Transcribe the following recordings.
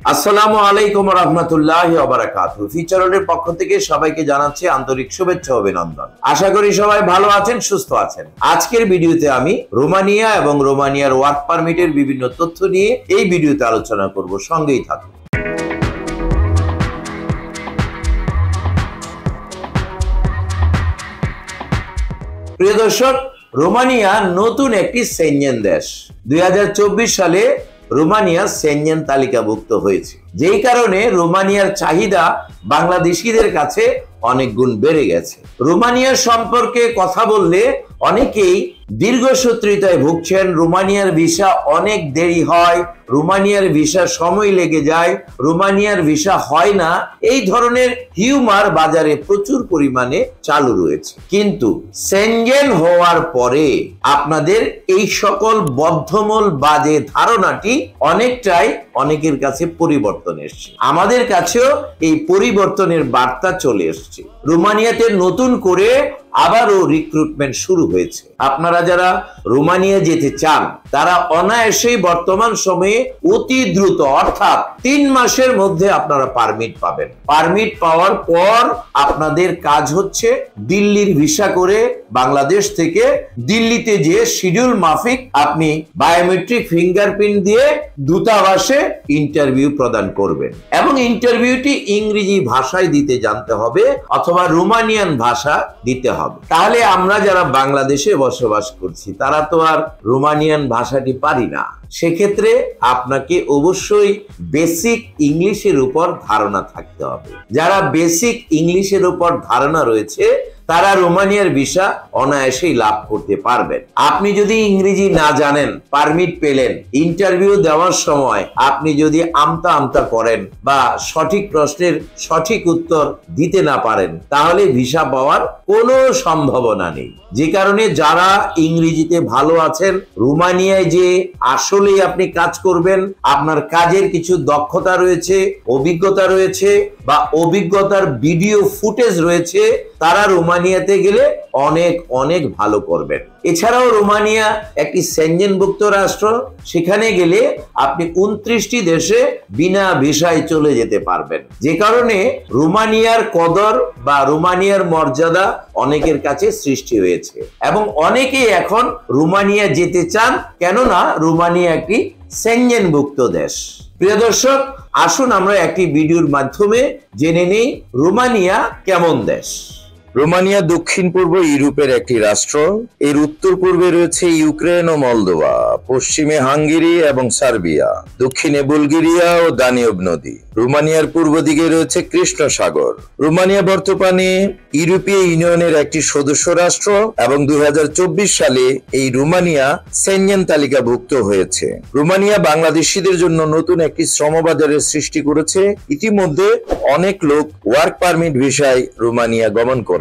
আসসালামু আলাইকুম ওয়া রাহমাতুল্লাহি ওয়া বারাকাতুহু। ফিচারলের পক্ষ থেকে সবাইকে জানাচ্ছি আন্তরিক শুভেচ্ছা ও অভিনন্দন। আশা করি সবাই ভালো আছেন, সুস্থ আছেন। আজকের ভিডিওতে আমি রোমানিয়া এবং রোমানিয়ার ওয়ার্ক পারমিটের বিভিন্ন তথ্য নিয়ে এই ভিডিওতে আলোচনা করব। সঙ্গেই থাকুন। প্রিয় দর্শক, রোমানিয়া নতুন একটি সেনজেন দেশ। 2024 সালে রোমানিয়া সেনজেন তালিকাভুক্ত হয়েছে, যেই কারণে রোমানিয়ার চাহিদা বাংলাদেশিদের কাছে অনেক গুণ বেড়ে গেছে। রোমানিয়া সম্পর্কে কথা বললে অনেকেই দীর্ঘসূত্রিতায় ভুগছেন। রোমানিয়ার ভিসা অনেক দেরি হয়, রোমানিয়ার ভিসা সময় লেগে যায়, রোমানিয়ার ভিসা হয় না, এই ধরনের হিউমার বাজারে প্রচুর পরিমাণে চালু রয়েছে। কিন্তু সেনজেন হওয়ার পরে আপনাদের এই সকল বদ্ধমূল বাজে ধারণাটি অনেকটাই অনেকের কাছে পরিবর্তন এসছে। আমাদের কাছেও এই পরিবর্তনের বার্তা চলে এসছে। রোমানিয়াতে নতুন করে আবারও রিক্রুটমেন্ট শুরু হয়েছে। আপনারা যারা রোমানিয়া যেতে চান তারা অনায়াসেই বর্তমান সময়ে অতি দ্রুত অর্থাৎ 3 মাসের মধ্যে আপনারা পারমিট পাবেন। পারমিট পাওয়ার পর আপনাদের কাজ হচ্ছে দিল্লির ভিসা করে বাংলাদেশ থেকে দিল্লিতে যে শিডিউল মাফিক আপনি বায়োমেট্রিক ফিঙ্গারপ্রিন্ট দিয়ে দূতাবাসে ইন্টারভিউ প্রদান করবেন এবং ইন্টারভিউটি ইংরেজি ভাষায় দিতে জানতে হবে অথবা রোমানিয়ান ভাষা দিতে হবে। তাহলে আমরা যারা বাংলাদেশে বসবাস করছি তারা তো আর রোমানিয়ান ভাষাটি পারি না। সেক্ষেত্রে আপনাকে অবশ্যই বেসিক ইংলিশের উপর ধারণা থাকতে হবে। যারা বেসিক ইংলিশের উপর ধারণা রয়েছে তারা রোমানিয়ার ভিসা অনায়াসেই লাভ করতে পারবেন। আপনি যদি ইংরেজি না জানেন, পারমিট পেলেন, ইন্টারভিউ দেওয়ার সময় আপনি যদি আমতা করেন বা সঠিক প্রশ্নের সঠিক উত্তর দিতে না পারেন তাহলে ভিসা পাওয়ার কোনো সম্ভাবনা নেই। যে কারণে যারা ইংরেজিতে ভালো আছেন, রোমানিয়ায় যে আসলেই আপনি কাজ করবেন, আপনার কাজের কিছু দক্ষতা রয়েছে, অভিজ্ঞতা রয়েছে বা অভিজ্ঞতার ভিডিও ফুটেজ রয়েছে, তারা রোমানিয়াতে গেলে অনেক ভালো করবেন। এছাড়াও রোমানিয়া একটি সেনজেনভুক্ত রাষ্ট্র। সেখানে গেলে আপনি 29টি দেশে বিনা ভিসায় চলে যেতে পারবেন। যে কারণে রোমানিয়ার কদর বা রোমানিয়ার মর্যাদা অনেকের কাছে সৃষ্টি হয়েছে এবং অনেকেই এখন রোমানিয়া যেতে চান, কেননা রোমানিয়া একটি সেনজেনভুক্ত দেশ। প্রিয় দর্শক, আসুন আমরা একটি ভিডিওর মাধ্যমে জেনে নেই রোমানিয়া কেমন দেশ। রোমানিয়া দক্ষিণ পূর্ব ইউরোপের একটি রাষ্ট্র। এর উত্তর পূর্বে রয়েছে ইউক্রেন ও মলদোভা, পশ্চিমে হাঙ্গেরি এবং সার্বিয়া, দক্ষিণে বুলগেরিয়া ও দানিউব নদী। রোমানিয়ার পূর্ব দিকে রয়েছে কৃষ্ণ সাগর। রোমানিয়া বর্তমানে ইউরোপীয় ইউনিয়নের একটি সদস্য রাষ্ট্র এবং 2024 সালে এই রোমানিয়া সেনজেন তালিকাভুক্ত হয়েছে। রোমানিয়া বাংলাদেশিদের জন্য নতুন একটি শ্রমবাজারের সৃষ্টি করেছে। ইতিমধ্যে অনেক লোক ওয়ার্ক পারমিট ভিসায় রোমানিয়া গমন করেছেন।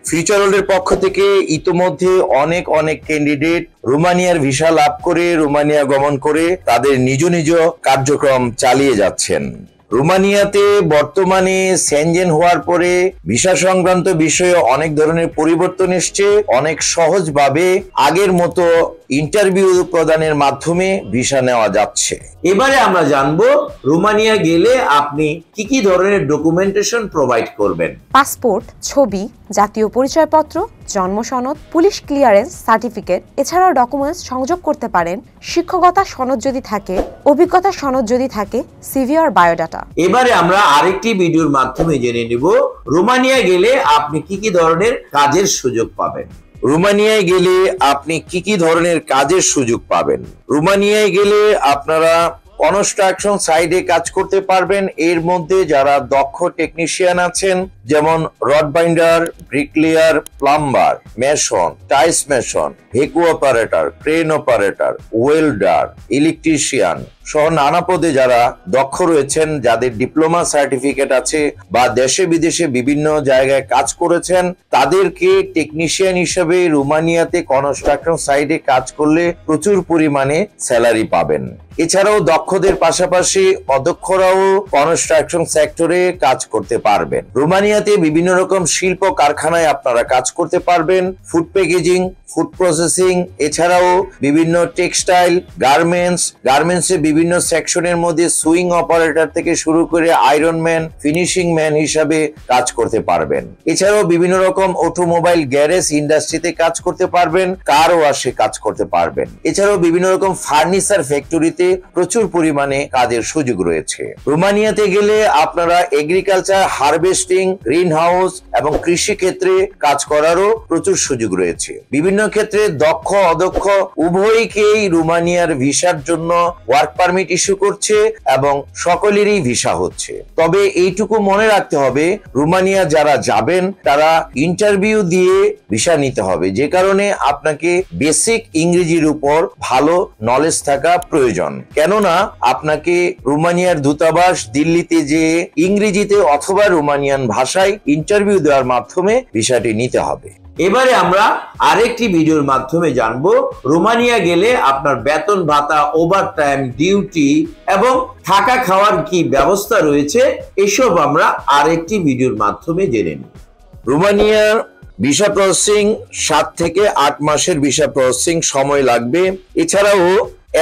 ফিউচারওয়ার্ল্ডের পক্ষ থেকে ইতিমধ্যে অনেক ক্যান্ডিডেট রোমানিয়ার ভিসা লাভ করে রোমানিয়া গমন করে তাদের নিজ কার্যক্রম চালিয়ে যাচ্ছেন। রোমানিয়াতে বর্তমানে সেনজেন হওয়ার পরে ভিসা সংক্রান্ত বিষয়ে অনেক ধরনের পরিবর্তন এসছে। অনেক সহজভাবে আগের মতো ইন্টারভিউ প্রদানের মাধ্যমে ভিসা নেওয়া যাচ্ছে। এবারে আমরা জানবো রোমানিয়া গেলে আপনি কি ধরনের ডকুমেন্টেশন প্রোভাইড করবেন। পাসপোর্ট, ছবি, জাতীয় পরিচয়পত্র, জন্ম সনদ, পুলিশ ক্লিয়ারেন্স সার্টিফিকেট, এছাড়াও ডকুমেন্টস সংযোগ করতে পারেন শিক্ষকতা সনদ যদি থাকে, অভিজ্ঞতা সনদ যদি থাকে, সিভি আর বায়োডাটা। এবারে আমরা আরেকটি ভিডিওর মাধ্যমে জেনে নেব রোমানিয়া গেলে আপনি কি ধরনের কাজের সুযোগ পাবেন। রোমানিয়ায় গেলে আপনি কি ধরনের কাজের সুযোগ পাবেন। রোমানিয়ায় গেলে আপনারা কনস্ট্রাকশন সাইডে কাজ করতে পারবেন। এর মধ্যে যারা দক্ষ টেকনিশিয়ান আছেন, যেমন rod binder, bricklayer, plumber, mason, tiles mason, ভেকু operator, crane operator, welder, electrician সহ নানা পদে যারা দক্ষ রয়েছেন, যাদের ডিপ্লোমা সার্টিফিকেট আছে বা দেশে বিদেশে বিভিন্ন জায়গায় কাজ করেছেন, তাদেরকে টেকনিশিয়ান হিসেবে রোমানিয়াতে কনস্ট্রাকশন সাইডে কাজ করলে প্রচুর পরিমাণে স্যালারি পাবেন। এছাড়াও দক্ষদের পাশাপাশি অদক্ষরাও কনস্ট্রাকশন সেক্টরে কাজ করতে পারবেন। রোমানিয়া রোমানিয়াতে বিভিন্ন রকম শিল্প কারখানায় আপনারা কাজ করতে পারবেন, ফুড প্যাকেজিং, ফুড প্রসেসিং, এছাড়াও বিভিন্ন টেক্সটাইল, গার্মেন্টসের বিভিন্ন সেকশনের মধ্যে সুইং অপারেটর থেকে শুরু করে আয়রন ম্যান, ফিনিশিং ম্যান হিসাবে কাজ করতে পারবেন। এছাড়াও বিভিন্ন রকম অটোমোবাইল গ্যারেজ ইন্ডাস্ট্রিতে কাজ করতে পারবেন, কার ওয়াশে কাজ করতে পারবেন। এছাড়াও বিভিন্ন রকম ফার্নিচার ফ্যাক্টরিতে প্রচুর পরিমাণে কাজের সুযোগ রয়েছে। রোমানিয়াতে গেলে আপনারা এগ্রিকালচার, হারভেস্টিং, গ্রিন হাউস এবং কৃষি ক্ষেত্রে কাজ করারও প্রচুর সুযোগ রয়েছে। বিভিন্ন ক্ষেত্রে দক্ষ অদক্ষ উভয়কেই রোমানিয়ার ভিসার জন্য ওয়ার্ক পারমিট ইস্যু করছে এবং সকলেরই ভিসা হচ্ছে। তবে এইটুকু মনে রাখতে হবে, রোমানিয়া যারা যাবেন তারা ইন্টারভিউ দিয়ে ভিসা নিতে হবে, যে কারণে আপনাকে বেসিক ইংরেজির উপর ভালো নলেজ থাকা প্রয়োজন। কেননা আপনাকে রোমানিয়ার দূতাবাস দিল্লিতে যে ইংরেজিতে অথবা রোমানিয়ান ভাষায় ইন্টারভিউ দেওয়ার মাধ্যমে ভিসাটি নিতে হবে। এবারে আমরা আরেকটি ভিডিওর মাধ্যমে জানবো রোমানিয়া গেলে আপনার বেতন ভাতা, ওভারটাইম, ডিউটি এবং থাকা খাওয়ার কি ব্যবস্থা রয়েছে, এসব আমরা আরেকটি ভিডিওর মাধ্যমে জেনে নিই। রোমানিয়ার ভিসা প্রসেসিং 7 থেকে 8 মাসের ভিসা প্রসেসিং সময় লাগবে। এছাড়াও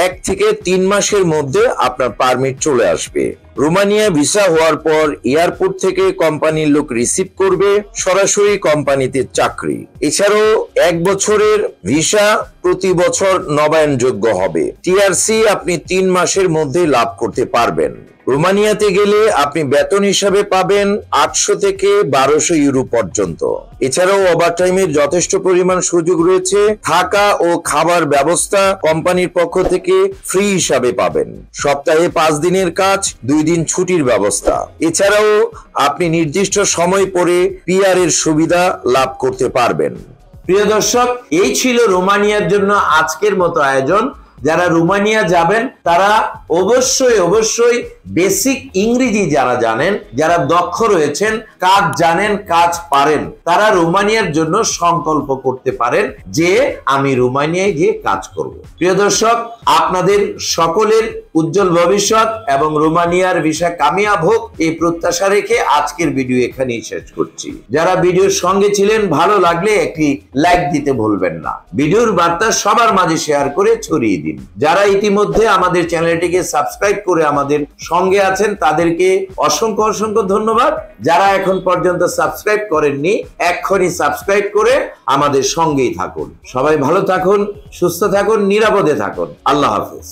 1 থেকে 3 মাসের মধ্যে আপনার পারমিট চলে আসবে। রোমানিয়া ভিসা হওয়ার পর এয়ারপোর্ট থেকে কোম্পানির লোক রিসিভ করবে, সরাসরি কোম্পানিতে চাকরি। এছাড়াও 1 বছরের ভিসা প্রতি বছর নবায়নযোগ্য হবে। টিআরসি আপনি 3 মাসের মধ্যে লাভ করতে পারবেন। রোমানিয়াতে গেলে আপনি বেতন হিসাবে পাবেন 800 থেকে 1200 ইউরো পর্যন্ত। এছাড়াও ওভারটাইমের যথেষ্ট পরিমাণ সুযোগ রয়েছে। থাকা ও খাবার ব্যবস্থা কোম্পানির পক্ষ থেকে ফ্রি হিসাবে পাবেন। সপ্তাহে 5 দিনের কাজ, 2 দিন ছুটির ব্যবস্থা। এছাড়াও আপনি নির্দিষ্ট সময় পরে পিআর এর সুবিধা লাভ করতে পারবেন। প্রিয় দর্শক, এই ছিল রোমানিয়ার জন্য আজকের মতো আয়োজন। যারা রোমানিয়া যাবেন তারা অবশ্যই বেসিক ইংরেজি যারা জানেন, যারা দক্ষ রয়েছেন, কাজ জানেন, কাজ পারেন, তারা রোমানিয়ার জন্য সংকল্প করতে পারেন যে আমি রোমানিয়ায় গিয়ে কাজ করব। প্রিয় দর্শক, আপনাদের সকলের উজ্জ্বল ভবিষ্যৎ এবং রোমানিয়ার ভিসা কামিয়াব হোক এই প্রত্যাশা রেখে আজকের ভিডিও এখানেই শেষ করছি। যারা ভিডিওর সঙ্গে ছিলেন, ভালো লাগলে একটি লাইক দিতে ভুলবেন না। ভিডিওর বার্তা সবার মাঝে শেয়ার করে ছড়িয়ে দিন। যারা ইতিমধ্যে আমাদের চ্যানেলটিকে সাবস্ক্রাইব করে আমাদের সঙ্গে আছেন তাদেরকে অসংখ্য ধন্যবাদ। যারা এখন পর্যন্ত সাবস্ক্রাইব করেননি, এক্ষুনি সাবস্ক্রাইব করে আমাদের সঙ্গেই থাকুন। সবাই ভালো থাকুন, সুস্থ থাকুন, নিরাপদে থাকুন। আল্লাহ হাফেজ।